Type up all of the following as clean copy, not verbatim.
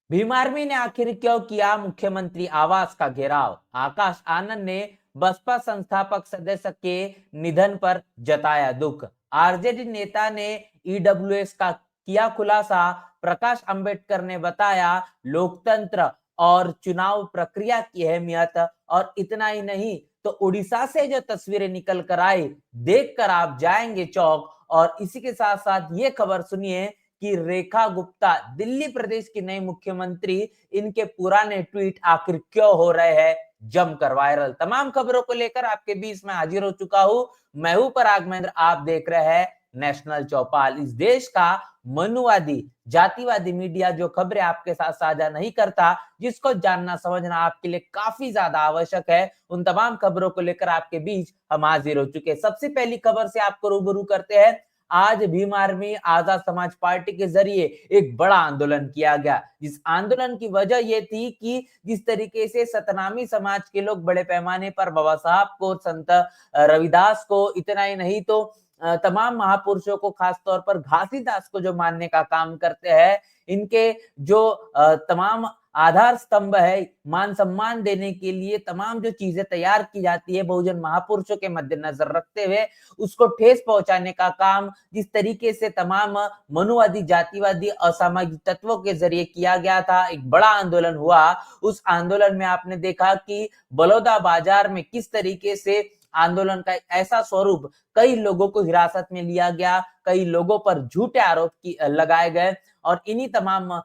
Bhim army ने आखिर क्यों किया मुख्यमंत्री आवास का घेराव? आकाश आनंद ने बसपा संस्थापक सदस्य के निधन पर जताया दुख। आरजेडी नेता ने ईडब्ल्यूएस का किया खुलासा। प्रकाश अंबेडकर ने बताया लोकतंत्र और चुनाव प्रक्रिया की अहमियत। और इतना ही नहीं तो उड़ीसा से जो तस्वीरें निकल कर आई, देखकर आप जाएंगे चौक। और इसी के साथ साथ ये खबर सुनिए कि रेखा गुप्ता दिल्ली प्रदेश की नई मुख्यमंत्री, इनके पुराने ट्वीट आखिर क्यों हो रहे हैं जमकर वायरल। तमाम खबरों को लेकर आपके बीच में हाजिर हो चुका हूं। मैं हूं पराग महेंद्र, आप देख रहे हैं नेशनल चौपाल। इस देश का मनुवादी जातिवादी मीडिया जो खबरें आपके साथ साझा नहीं करता, जिसको जानना समझना आपके लिए काफी ज्यादा आवश्यक है, उन तमाम खबरों को लेकर आपके बीच हम हाजिर हो चुके हैं। सबसे पहली खबर से आपको रूबरू करते हैं। आज भीम आर्मी आजाद समाज पार्टी के जरिए एक बड़ा आंदोलन किया गया। जिस आंदोलन की वजह यह थी कि जिस तरीके से सतनामी समाज के लोग बड़े पैमाने पर बाबा साहब को, संत रविदास को, इतना ही नहीं तो तमाम महापुरुषों को, खासतौर पर घासीदास को जो मानने का काम करते हैं, इनके जो तमाम आधार स्तंभ है, मान सम्मान देने के लिए तमाम जो चीजें तैयार की जाती है बहुजन महापुरुषों के मद्देनजर रखते हुए, उसको ठेस पहुंचाने का काम जिस तरीके से तमाम मनुवादी जातिवादी असामाजिक तत्वों के जरिए किया गया था, एक बड़ा आंदोलन हुआ। उस आंदोलन में आपने देखा कि बलौदा बाजार में किस तरीके से आंदोलन का ऐसा स्वरूप, कई लोगों को हिरासत में लिया गया, कई लोगों पर झूठे आरोप लगाए गए। और इन्हीं तमाम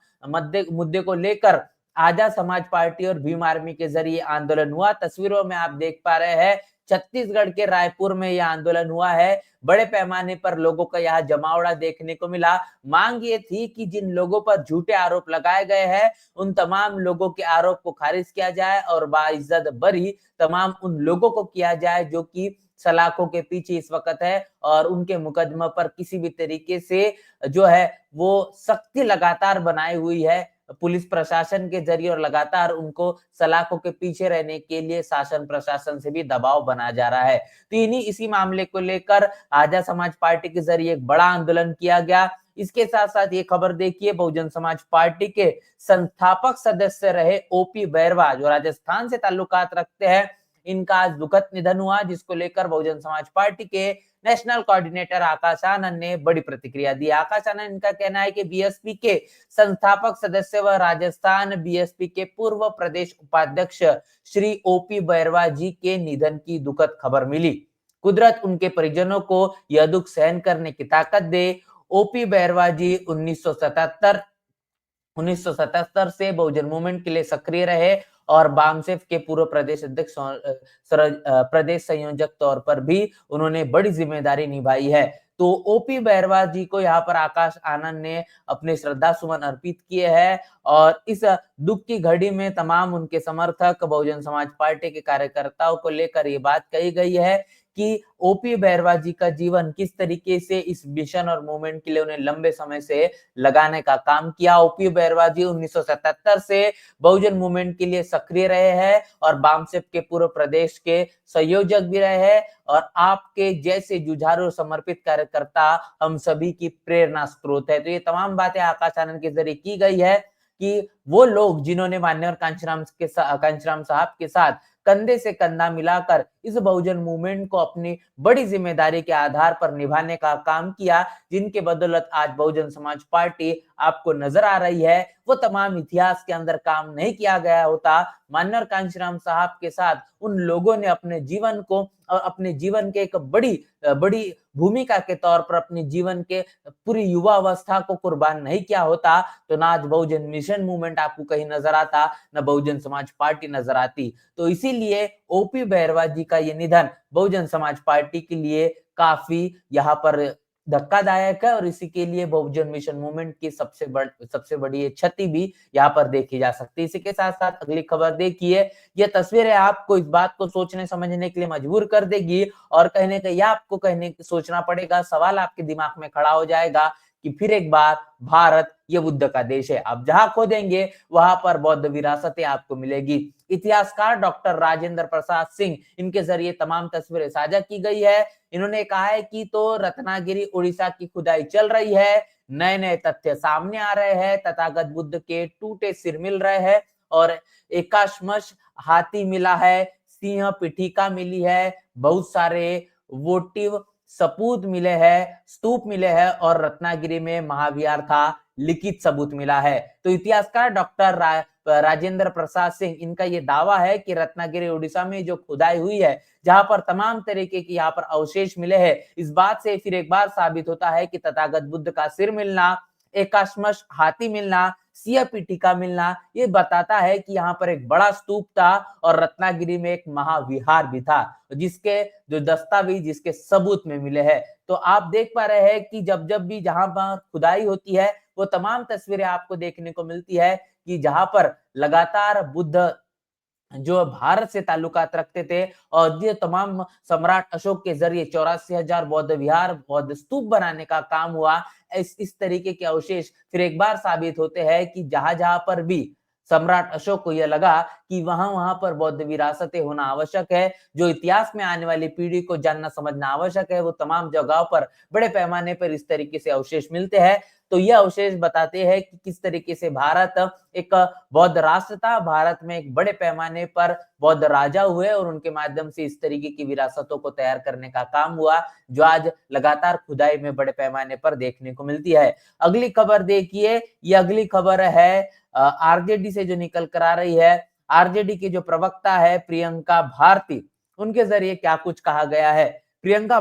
मुद्दे को लेकर आजाद समाज पार्टी और भीम आर्मी के जरिए आंदोलन हुआ। तस्वीरों में आप देख पा रहे हैं छत्तीसगढ़ के रायपुर में यह आंदोलन हुआ है। बड़े पैमाने पर लोगों का यहाँ जमावड़ा देखने को मिला। मांग ये थी कि जिन लोगों पर झूठे आरोप लगाए गए हैं, उन तमाम लोगों के आरोप को खारिज किया जाए और बाइज्जत बरी तमाम उन लोगों को किया जाए जो कि सलाखों के पीछे इस वक्त है और उनके मुकदमा पर किसी भी तरीके से जो है वो सख्ती लगातार बनाई हुई है पुलिस प्रशासन के जरिए। और लगातार उनको सलाखों के पीछे रहने के लिए शासन प्रशासन से भी दबाव बना जा रहा है। तो इन्हीं इसी मामले को लेकर आजाद समाज पार्टी के जरिए एक बड़ा आंदोलन किया गया। इसके साथ साथ ये खबर देखिए, बहुजन समाज पार्टी के संस्थापक सदस्य रहे ओपी बैरवा, जो राजस्थान से ताल्लुकात रखते हैं, इनका आज दुखद निधन हुआ, जिसको लेकर बहुजन समाज पार्टी के नेशनल कोऑर्डिनेटर आकाश आनंद ने बड़ी प्रतिक्रिया दी। आकाश आनंद, इनका कहना है कि बीएसपी के संस्थापक सदस्य व राजस्थान बीएसपी के पूर्व प्रदेश उपाध्यक्ष श्री ओपी बैरवा जी के निधन की दुखद खबर मिली। कुदरत उनके परिजनों को यह दुख सहन करने की ताकत दे। ओपी बैरवा जी 1977 से बहुजन मूवमेंट के लिए सक्रिय रहे और बामसेफ के पूर्व प्रदेश अध्यक्ष, प्रदेश संयोजक तौर पर भी उन्होंने बड़ी जिम्मेदारी निभाई है। तो ओपी बैरवा जी को यहाँ पर आकाश आनंद ने अपने श्रद्धा सुमन अर्पित किए हैं। और इस दुख की घड़ी में तमाम उनके समर्थक, बहुजन समाज पार्टी के कार्यकर्ताओं को लेकर ये बात कही गई है कि ओपी बैरवा जी का जीवन किस तरीके से इस मिशन और मूवमेंट के लिए उन्हें लंबे समय से लगाने का काम किया। ओपी बैरवा जी 1977 से बहुजन मूवमेंट के लिए सक्रिय रहे हैं और बामसेफ के पूर्व प्रदेश के संयोजक भी रहे हैं। और आपके जैसे जुझारू समर्पित कार्यकर्ता हम सभी की प्रेरणा स्रोत है। तो ये तमाम बातें आकाश आनंद के जरिए की गई है कि वो लोग जिन्होंने मान्यवर कांशीराम साहब के साथ कंधे से कंधा मिलाकर इस बहुजन मूवमेंट को अपनी बड़ी जिम्मेदारी के आधार पर निभाने का काम किया, जिनके बदौलत आज बहुजन समाज पार्टी आपको नजर आ रही है, वो तमाम इतिहास के अंदर काम नहीं किया गया होता। मान्यवर कांशीराम साहब के साथ उन लोगों ने अपने जीवन को और अपने जीवन के एक बड़ी भूमिका के तौर पर अपने जीवन के पूरी युवा अवस्था को कुर्बान नहीं किया होता, तो ना आज बहुजन मिशन मूवमेंट आपको कहीं नजर आता, न बहुजन समाज पार्टी नजर आती। तो इसीलिए ओपी बैरवा जी का ये निधन बहुजन समाज पार्टी के लिए काफी यहाँ पर धक्कादायक है और इसी के लिए बहुजन मिशन मूवमेंट की सबसे बड़ी क्षति भी यहाँ पर देखी जा सकती है। इसी के साथ साथ अगली खबर देखिए, यह तस्वीरें आपको इस बात को सोचने समझने के लिए मजबूर कर देगी और कहने का यह आपको सोचना पड़ेगा, सवाल आपके दिमाग में खड़ा हो जाएगा कि फिर एक बार भारत ये बुद्ध का देश है। आप जहां खोदेंगे वहां पर बौद्ध विरासतें आपको मिलेगी। इतिहासकार डॉक्टर राजेंद्र प्रसाद सिंह, इनके जरिए तमाम तस्वीरें साझा की गई है। इन्होंने कहा है कि तो रत्नागिरी उड़ीसा की खुदाई चल रही है, नए नए तथ्य सामने आ रहे हैं, तथागत बुद्ध के टूटे सिर मिल रहे हैं और एकाश्मश हाथी मिला है, सिंह पिठिका मिली है, बहुत सारे वोटिव सपूत मिले हैं, स्तूप मिले हैं और रत्नागिरी में महाविहार का लिखित सबूत मिला है। तो इतिहासकार डॉक्टर राजेंद्र प्रसाद सिंह, इनका ये दावा है कि रत्नागिरी उड़ीसा में जो खुदाई हुई है, जहां पर तमाम तरीके की यहाँ पर अवशेष मिले हैं, इस बात से फिर एक बार साबित होता है कि तथागत बुद्ध का सिर मिलना, एकाश्मश हाथी मिलना, सिंह पिठिका मिलना, ये बताता है कि यहाँ पर एक बड़ा स्तूप था और रत्नागिरी में एक महाविहार भी था, जिसके जो दस्तावेज जिसके सबूत में मिले हैं। तो आप देख पा रहे हैं कि जब जब भी जहां पर खुदाई होती है, वो तमाम तस्वीरें आपको देखने को मिलती है कि जहां पर लगातार बुद्ध जो भारत से ताल्लुकात रखते थे और ये तमाम सम्राट अशोक के जरिए 84,000 बौद्ध विहार, बौद्ध स्तूप बनाने का काम हुआ। इस तरीके के अवशेष फिर एक बार साबित होते हैं कि जहां-जहां पर भी सम्राट अशोक को यह लगा कि वहां-वहां पर बौद्ध विरासतें होना आवश्यक है, जो इतिहास में आने वाली पीढ़ी को जानना समझना आवश्यक है, वो तमाम जगहों पर बड़े पैमाने पर इस तरीके से अवशेष मिलते हैं। तो यह अवशेष बताते हैं कि किस तरीके से भारत एक बौद्ध राष्ट्र था, भारत में एक बड़े पैमाने पर बौद्ध राजा हुए और उनके माध्यम से इस तरीके की विरासतों को तैयार करने का काम हुआ, जो आज लगातार खुदाई में बड़े पैमाने पर देखने को मिलती है। अगली खबर देखिए, ये अगली खबर है आरजेडी से जो निकल कर आ रही है। आरजेडी के जो प्रवक्ता है प्रियंका भारती, उनके जरिए क्या कुछ कहा गया है। प्रियंका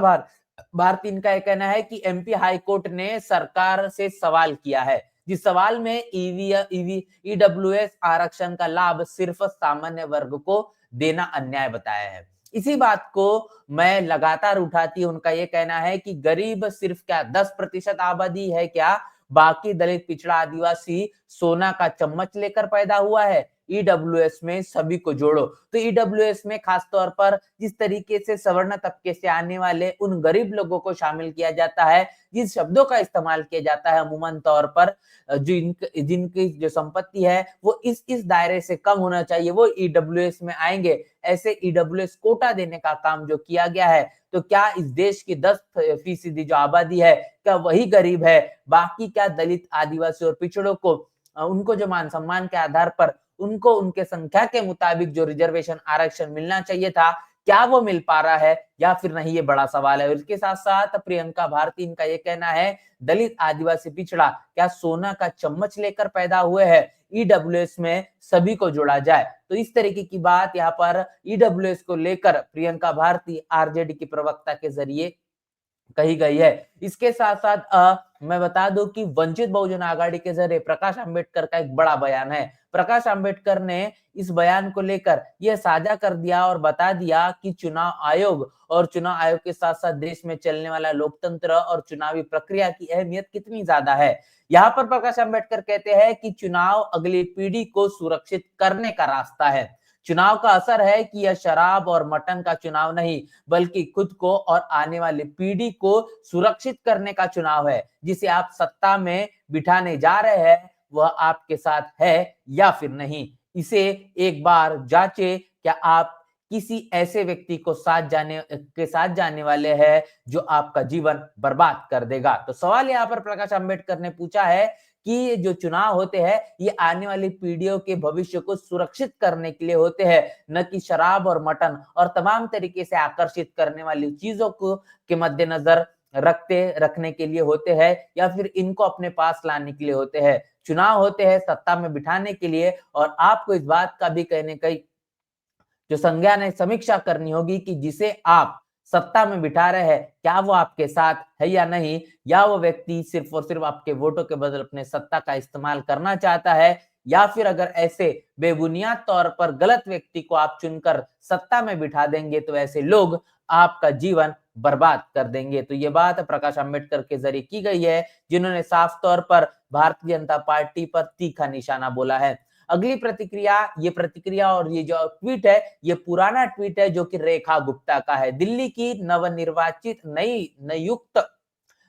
भारती, इनका यह कहना है कि एमपी हाई कोर्ट ने सरकार से सवाल किया है, जिस सवाल में ईडब्ल्यूएस आरक्षण का लाभ सिर्फ सामान्य वर्ग को देना अन्याय बताया है। इसी बात को मैं लगातार उठाती हूं। उनका यह कहना है कि गरीब सिर्फ क्या 10% आबादी है क्या, बाकी दलित पिछड़ा आदिवासी सोना का चम्मच लेकर पैदा हुआ है। ईडब्ल्यूएस में सभी को जोड़ो। तो ईडब्ल्यूएस में खासतौर पर जिस तरीके से सवर्ण तबके से आने वाले उन गरीब लोगों को शामिल किया जाता है, जिस शब्दों का इस्तेमाल किया जाता है अमूमन तौर पर, जिनकी जो संपत्ति है वो इस दायरे से कम होना चाहिए, वो ईडब्ल्यूएस में आएंगे। ऐसे ईडब्ल्यूएस कोटा देने का काम जो किया गया है, तो क्या इस देश की 10% जो आबादी है, क्या वही गरीब है? बाकी क्या दलित, आदिवासी और पिछड़ों को उनको जो मान सम्मान के आधार पर उनको उनके संख्या के मुताबिक जो रिजर्वेशन आरक्षण मिलना चाहिए था, क्या वो मिल पा रहा है या फिर नहीं, ये बड़ा सवाल है। और इसके साथ साथ प्रियंका भारती, इनका ये कहना है दलित, आदिवासी, पिछड़ा क्या सोना का चम्मच लेकर पैदा हुए हैं, ईडब्ल्यूएस में सभी को जोड़ा जाए। तो इस तरीके की बात यहाँ पर ईडब्ल्यूएस को लेकर प्रियंका भारती आरजेडी की प्रवक्ता के जरिए कही गई है। इसके साथ साथ मैं बता दूं कि वंचित बहुजन आघाड़ी के जरिए प्रकाश अंबेडकर का एक बड़ा बयान है। प्रकाश अंबेडकर ने इस बयान को लेकर यह साझा कर दिया और बता दिया कि चुनाव आयोग और चुनाव आयोग के साथ साथ देश में चलने वाला लोकतंत्र और चुनावी प्रक्रिया की अहमियत कितनी ज्यादा है। यहाँ पर प्रकाश अंबेडकर कहते हैं कि चुनाव अगली पीढ़ी को सुरक्षित करने का रास्ता है। चुनाव का असर है कि यह शराब और मटन का चुनाव नहीं, बल्कि खुद को और आने वाली पीढ़ी को सुरक्षित करने का चुनाव है। जिसे आप सत्ता में बिठाने जा रहे हैं, वह आपके साथ है या फिर नहीं। इसे एक बार जांचे, क्या आप किसी ऐसे व्यक्ति को साथ जाने वाले हैं जो आपका जीवन बर्बाद कर देगा। तो सवाल यहाँ पर प्रकाश अंबेडकर ने पूछा है कि जो चुनाव होते हैं, ये आने वाली पीढ़ियों के भविष्य को सुरक्षित करने के लिए होते हैं, न कि शराब और मटन और तमाम तरीके से आकर्षित करने वाली चीजों को के मद्देनजर रखने के लिए होते हैं, या फिर इनको अपने पास लाने के लिए होते हैं। चुनाव होते हैं सत्ता में बिठाने के लिए, और आपको इस बात का भी कहने का जो संज्ञान है, समीक्षा करनी होगी कि जिसे आप सत्ता में बिठा रहे हैं, क्या वो आपके साथ है या नहीं, या वो व्यक्ति सिर्फ और सिर्फ आपके वोटों के बदले अपने सत्ता का इस्तेमाल करना चाहता है, या फिर अगर ऐसे बेबुनियाद तौर पर गलत व्यक्ति को आप चुनकर सत्ता में बिठा देंगे, तो ऐसे लोग आपका जीवन बर्बाद कर देंगे। तो ये बात प्रकाश अंबेडकर के जरिए की गई है, जिन्होंने साफ तौर पर भारतीय जनता पार्टी पर तीखा निशाना बोला है। अगली प्रतिक्रिया और ये जो ट्वीट है, ये पुराना ट्वीट है जो कि रेखा गुप्ता का है। दिल्ली की नवनिर्वाचित नियुक्त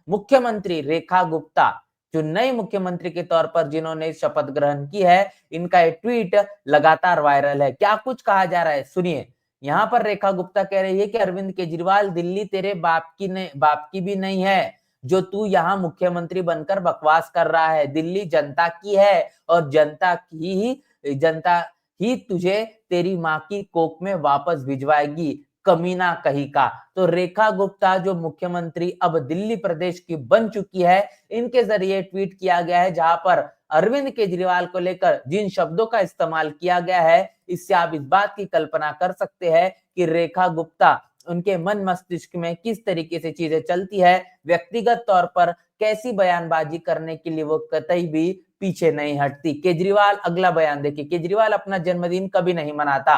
मुख्यमंत्री रेखा गुप्ता, जो नए मुख्यमंत्री के तौर पर जिन्होंने शपथ ग्रहण की है, इनका ये ट्वीट लगातार वायरल है। क्या कुछ कहा जा रहा है, सुनिए। यहाँ पर रेखा गुप्ता कह रही है कि अरविंद केजरीवाल, दिल्ली तेरे बाप की भी नहीं है, जो तू यहाँ मुख्यमंत्री बनकर बकवास कर रहा है। दिल्ली जनता की है और जनता ही तुझे तेरी माँ की कोख में वापस भिजवाएगी, कमीना कहीं का। तो रेखा गुप्ता जो मुख्यमंत्री अब दिल्ली प्रदेश की बन चुकी है, इनके जरिए ट्वीट किया गया है, जहां पर अरविंद केजरीवाल को लेकर जिन शब्दों का इस्तेमाल किया गया है, इससे आप इस बात की कल्पना कर सकते हैं कि रेखा गुप्ता उनके मन मस्तिष्क में किस तरीके से चीजें चलती है, व्यक्तिगत तौर पर कैसी बयानबाजी करने के लिए वो कतई भी पीछे नहीं हटती। केजरीवाल अगला बयान देखिए, केजरीवाल अपना जन्मदिन कभी नहीं मनाता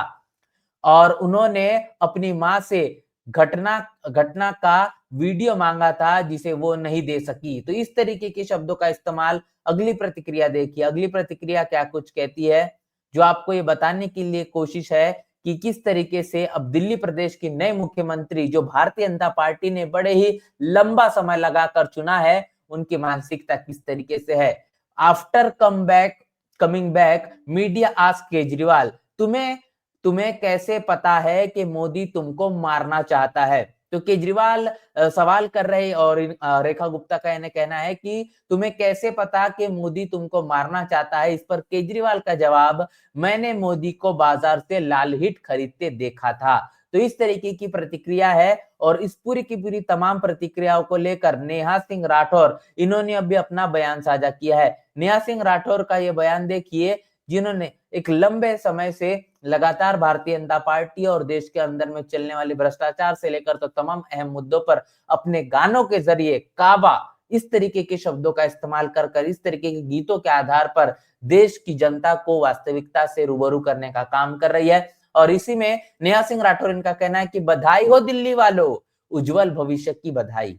और उन्होंने अपनी मां से घटना घटना का वीडियो मांगा था जिसे वो नहीं दे सकी। तो इस तरीके के शब्दों का इस्तेमाल। अगली प्रतिक्रिया देखिए, अगली प्रतिक्रिया क्या कुछ कहती है, जो आपको ये बताने के लिए कोशिश है कि किस तरीके से अब दिल्ली प्रदेश की नए मुख्यमंत्री जो भारतीय जनता पार्टी ने बड़े ही लंबा समय लगाकर चुना है, उनकी मानसिकता किस तरीके से है। After coming back media ask Kejriwal, तुम्हें तुम्हें कैसे पता है कि मोदी तुमको मारना चाहता है। तो केजरीवाल सवाल कर रहे और रेखा गुप्ता का कहना है कि तुम्हें कैसे पता कि मोदी तुमको मारना चाहता है। इस पर केजरीवाल का जवाब, मैंने मोदी को बाजार से लाल हिट खरीदते देखा था। तो इस तरीके की प्रतिक्रिया है और इस पूरी की पूरी तमाम प्रतिक्रियाओं को लेकर नेहा सिंह राठौर, इन्होंने अभी अपना बयान साझा किया है। नेहा सिंह राठौर का ये बयान देखिए, जिन्होंने एक लंबे समय से लगातार भारतीय जनता पार्टी और देश के अंदर में चलने वाली भ्रष्टाचार से लेकर तो तमाम अहम मुद्दों पर अपने गानों के जरिए काबा, इस तरीके के शब्दों का इस्तेमाल कर इस तरीके के गीतों के आधार पर देश की जनता को वास्तविकता से रूबरू करने का काम कर रही है। और इसी में नेहा सिंह राठौर, इनका कहना है कि बधाई हो दिल्ली वालों, उज्जवल भविष्य की बधाई।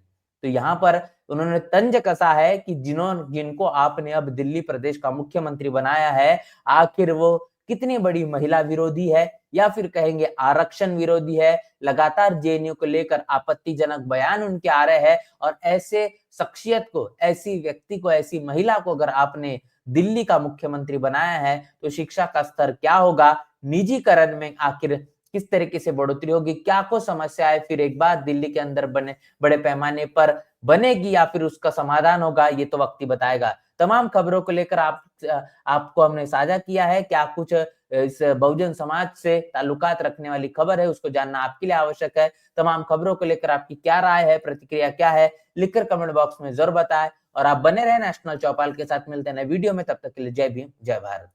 तो यहाँ पर उन्होंने तंज कसा है कि जिनको आपने अब दिल्ली प्रदेश का मुख्यमंत्री बनाया है, आखिर वो कितनी बड़ी महिला विरोधी है या फिर कहेंगे आरक्षण विरोधी है। लगातार जेएनयू को लेकर आपत्तिजनक बयान उनके आ रहे हैं और ऐसे शख्सियत को, ऐसी व्यक्ति को, ऐसी महिला को अगर आपने दिल्ली का मुख्यमंत्री बनाया है तो शिक्षा का स्तर क्या होगा, निजीकरण में आखिर किस तरीके से बढ़ोतरी होगी, क्या को समस्या है फिर एक बार दिल्ली के अंदर बड़े पैमाने पर बनेगी या फिर उसका समाधान होगा, ये तो वक्त ही बताएगा। तमाम खबरों को लेकर आपको हमने साझा किया है। क्या कुछ इस बहुजन समाज से ताल्लुकात रखने वाली खबर है, उसको जानना आपके लिए आवश्यक है। तमाम खबरों को लेकर आपकी क्या राय है, प्रतिक्रिया क्या है, लिखकर कमेंट बॉक्स में जरूर बताएं और आप बने रहे नेशनल चौपाल के साथ। मिलते हैं नए वीडियो में, तब तक के लिए जय भीम, जय भारत।